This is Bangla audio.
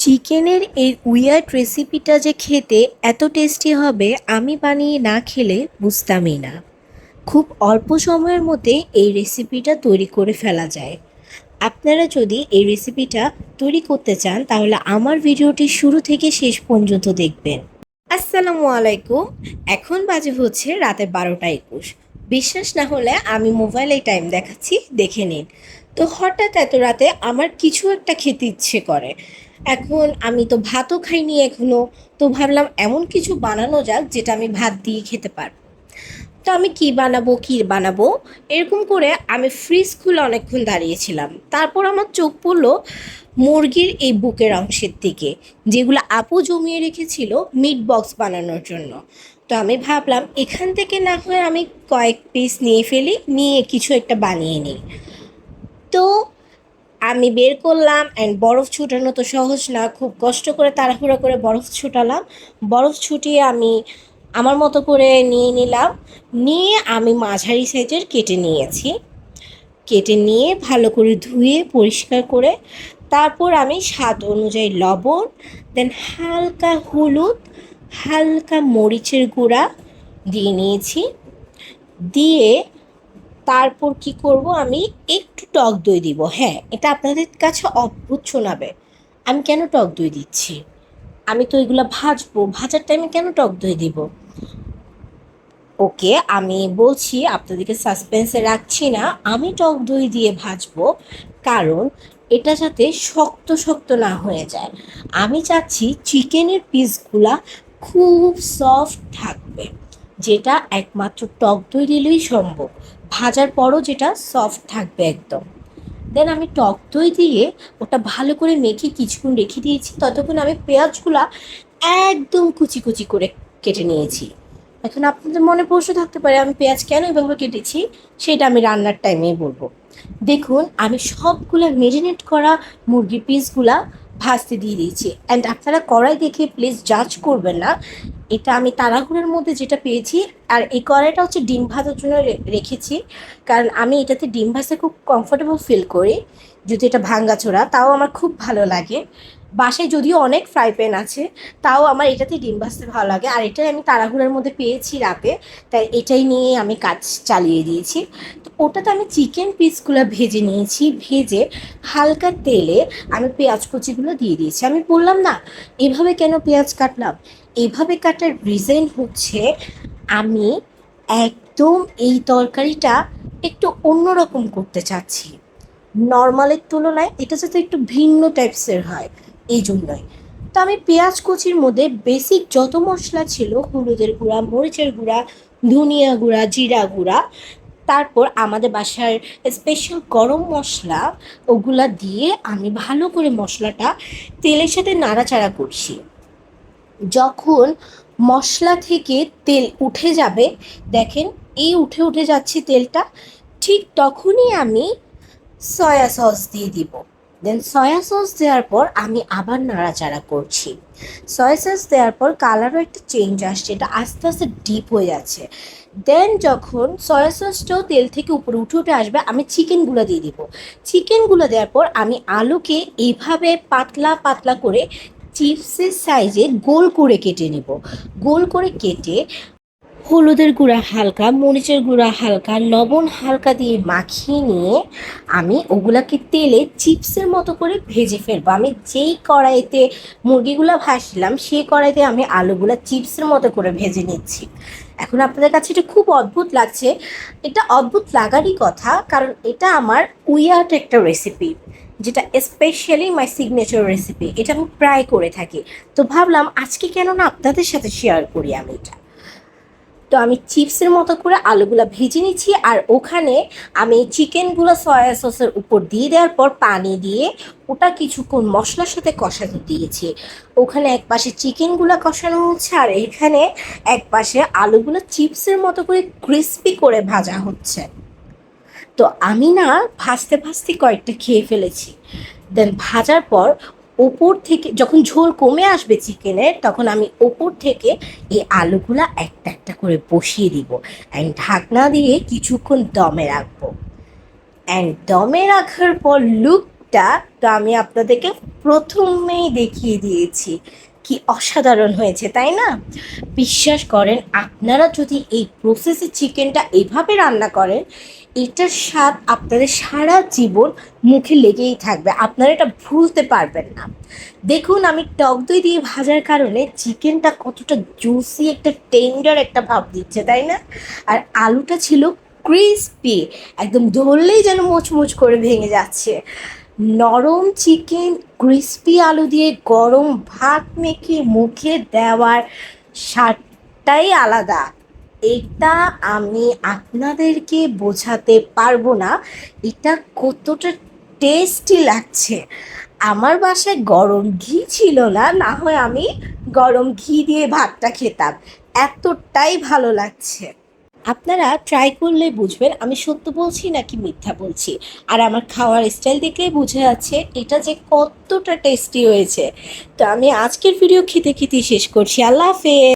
চিকেনের এই উইয়ার্ড রেসিপিটা যে খেতে এত টেস্টি হবে আমি বানিয়ে না খেলে বুঝতামই না। খুব অল্প সময়ের মধ্যে এই রেসিপিটা তৈরি করে ফেলা যায়। আপনারা যদি এই রেসিপিটা তৈরি করতে চান তাহলে আমার ভিডিওটি শুরু থেকে শেষ পর্যন্ত দেখবেন। আসসালামু আলাইকুম। এখন বাজে হচ্ছে রাতে 12টা 21। বিশ্বাস না হলে আমি মোবাইলে টাইম দেখাচ্ছি, দেখে নিন। তো হঠাৎ এত রাতে আমার কিছু একটা খেতে ইচ্ছে করে। এখন আমি তো ভাতও খাইনি এখনো, তো ভাবলাম এমন কিছু বানানো যাক যেটা আমি ভাত দিয়ে খেতে পারবো। তো আমি কি বানাবো এরকম করে আমি ফ্রিজ খুলে অনেকক্ষণ দাঁড়িয়েছিলাম। তারপর আমার চোখ পড়লো মুরগির এই বুকের অংশের দিকে, যেগুলো আপু জমিয়ে রেখেছিল মিট বক্স বানানোর জন্য। তো আমি ভাবলাম এখান থেকে না হয় আমি কয়েক পিস নিয়ে ফেলি, নিয়ে কিছু একটা বানিয়ে নিই। তো আমি বের করলাম অ্যান্ড বরফ ছুটানো তো সহজ না, খুব কষ্ট করে তাড়াহুড়ো করে বরফ ছুটালাম। বরফ ছুটিয়ে আমি আমার মতো করে নিয়ে নিলাম। নিয়ে আমি মাঝারি সাইজের কেটে নিয়েছি। কেটে নিয়ে ভালো করে ধুয়ে পরিষ্কার করে তারপর আমি স্বাদ অনুযায়ী লবণ, দেন হালকা হলুদ, হালকা মরিচের গুঁড়া দিয়ে নিয়েছি। দিয়ে তারপর কি করব, আমি একটু টক দই দিব। হ্যাঁ, এটা আপনাদের কাছে অদ্ভুত শোনাবে, আমি কেন টক দই দিচ্ছি। আমি তো এগুলো ভাজবো, ভাজার টাইমে কেন টক দই দিব। ওকে, আমি বলছি, আপনাদেরকে সাসপেন্সে রাখছি না। আমি টক দই দিয়ে ভাজবো কারণ এটা যাতে শক্ত শক্ত না হয়ে যায়। আমি চাচ্ছি চিকেনের পিসগুলা খুব সফট থাকবে, যেটা একমাত্র টক দই দিলেই সম্ভব। ভাজার পরও যেটা সফট থাকবে একদম। দেন আমি টক দই দিয়ে ওটা ভালো করে মেখে কিছুক্ষণ রেখে দিয়েছি। ততক্ষণ আমি পেঁয়াজগুলা একদম কুচি কুচি করে কেটে নিয়েছি। এখন আপনাদের মনে প্রশ্ন থাকতে পারে আমি পেঁয়াজ কেন এভাবে কেটেছি, সেটা আমি রান্নার টাইমেই বলবো। দেখুন, আমি সবগুলা মেরিনেট করা মুরগির পিসগুলা ভাজতে দিয়ে দিয়েছি। অ্যান্ড আপনারা কড়াই দেখে প্লিজ জাজ করবেন না, এটা আমি তাড়াহুড়োর মধ্যে যেটা পেয়েছি। আর এই কড়াইটা হচ্ছে ডিম ভাজার জন্য রেখেছি, কারণ আমি এটাতে ডিম ভাজতে খুব কমফোর্টেবল ফিল করি। যদি এটা ভাঙ্গাচোরা তাও আমার খুব ভালো লাগে। বাসায় যদিও অনেক ফ্রাই প্যান আছে, তাও আমার এটাতে ডিম ভাজতে ভালো লাগে। আর এটাই আমি তাড়াহুড়োর মধ্যে পেয়েছি রাতে, তাই এটাই নিয়ে আমি কাজ চালিয়ে দিয়েছি। তো ওটাতে আমি চিকেন পিসগুলো ভেজে নিয়েছি। ভেজে হালকা তেলে আমি পেঁয়াজ কুচিগুলো দিয়ে দিয়েছি। আমি বললাম না এভাবে কেন পেঁয়াজ কাটলাম, এভাবে কাটার রিজন হচ্ছে আমি একদম এই তরকারিটা একটু অন্যরকম করতে চাচ্ছি। নর্মালের তুলনায় এটা যাতে একটু ভিন্ন টাইপসের হয়, এই জন্যই। তো আমি পেঁয়াজ কুচির মধ্যে বেসিক যত মশলা ছিল, হলুদের গুঁড়া, মরিচের গুঁড়া, ধনিয়া গুঁড়া, জিরা গুঁড়া, তারপর আমাদের বাসার স্পেশাল গরম মশলা, ওগুলা দিয়ে আমি ভালো করে মশলাটা তেলের সাথে নাড়াচাড়া করছি। যখন মশলা থেকে তেল উঠে যাবে, দেখেন এই উঠে উঠে যাচ্ছে তেলটা, ঠিক তখনই আমি সয়া সস দিয়ে দিব। দেন সয়া সস দেওয়ার পর আমি আবার নাড়াচাড়া করছি। সয়া সস দেওয়ার পর কালারও একটা চেঞ্জ আসছে, এটা আস্তে আস্তে ডিপ হয়ে যাচ্ছে। দেন যখন সয়া সসটাও তেল থেকে উপরে উঠে উঠে আসবে, আমি চিকেনগুলো দিয়ে দিব। চিকেনগুলো দেওয়ার পর আমি আলুকে এইভাবে পাতলা পাতলা করে চিপসের সাইজে গোল করে কেটে নেব। গোল করে কেটে হলুদের গুঁড়া হালকা, মরিচের গুঁড়া হালকা, লবণ হালকা দিয়ে মাখিয়ে নিয়ে আমি ওগুলাকে তেলে চিপসের মতো করে ভেজে ফেলবো। আমি যেই কড়াইতে মুরগিগুলো ভাজলাম সেই কড়াইতে আমি আলুগুলা চিপসের মতো করে ভেজে নিচ্ছি। এখন আপনাদের কাছে এটা খুব অদ্ভুত লাগছে, এটা অদ্ভুত লাগারই কথা, কারণ এটা আমার উইয়ার্ড একটা রেসিপি, যেটা স্পেশালি মাই সিগনেচার রেসিপি। এটা আমি প্রায় করে থাকি। তো ভাবলাম আজকে কেন না আপনাদের সাথে শেয়ার করি আমি এটা। তো আমি চিপসের মতো করে আলুগুলো ভেজে নিচ্ছি, আর ওখানে আমি চিকেনগুলো সয়া সসের উপর দিয়ে দেওয়ার পর পানি দিয়ে ওটা কিছুক্ষণ মশলার সাথে কষাতে দিয়েছি। ওখানে এক পাশে চিকেনগুলো কষানো হচ্ছে, আর এখানে এক পাশে আলুগুলো চিপসের মতো করে ক্রিস্পি করে ভাজা হচ্ছে। তো আমি না ভাজতে ভাজতে কয়েকটা খেয়ে ফেলেছি। দেন ভাজার পর ওপর থেকে যখন ঝোল কমে আসবে চিকেনের, তখন আমি ওপর থেকে এই আলুগুলা একটা একটা করে বসিয়ে দিব অ্যান্ড ঢাকনা দিয়ে কিছুক্ষণ দমে রাখবো। অ্যান্ড দমে রাখার পর লুক টেস্টটা তো আমি আপনাদেরকে প্রথমেই দেখিয়ে দিয়েছি, কি অসাধারণ হয়েছে তাই না? বিশ্বাস করেন, আপনারা যদি এই প্রসেসে চিকেনটা এভাবে রান্না করেন, এটার স্বাদ আপনাদের সারা জীবন মুখে লেগেই থাকবে, আপনারা এটা ভুলতে পারবেন না। দেখুন, আমি টক দই দিয়ে ভাজার কারণে চিকেনটা কতটা জুসি, একটা টেন্ডার একটা ভাব দিচ্ছে তাই না? আর আলুটা ছিল ক্রিসপি, একদম ধরলেই যেন মুচমুচ করে ভেঙে যাচ্ছে। নরম চিকেন ক্রিসপি আলু দিয়ে গরম ভাত মেখে মুখে দেওয়ার স্বাদটাই আলাদা। এটা আমি আপনাদেরকে বোঝাতে পারবো না এটা কতটা টেস্টি লাগছে। আমার বাসায় গরম ঘি ছিল না, না হয় আমি গরম ঘি দিয়ে ভাতটা খেতাম, এতটাই ভালো লাগছে। আপনারা ট্রাই করলে বুঝবেন আমি সত্য বলছি নাকি মিথ্যা বলছি। আর আমার খাওয়ার স্টাইল দেখলেই বোঝা যাচ্ছে এটা যে কতটা টেস্টি হয়েছে। তো আমি আজকের ভিডিও খেতে খেতে শেষ করছি। আল্লাহ হাফেজ।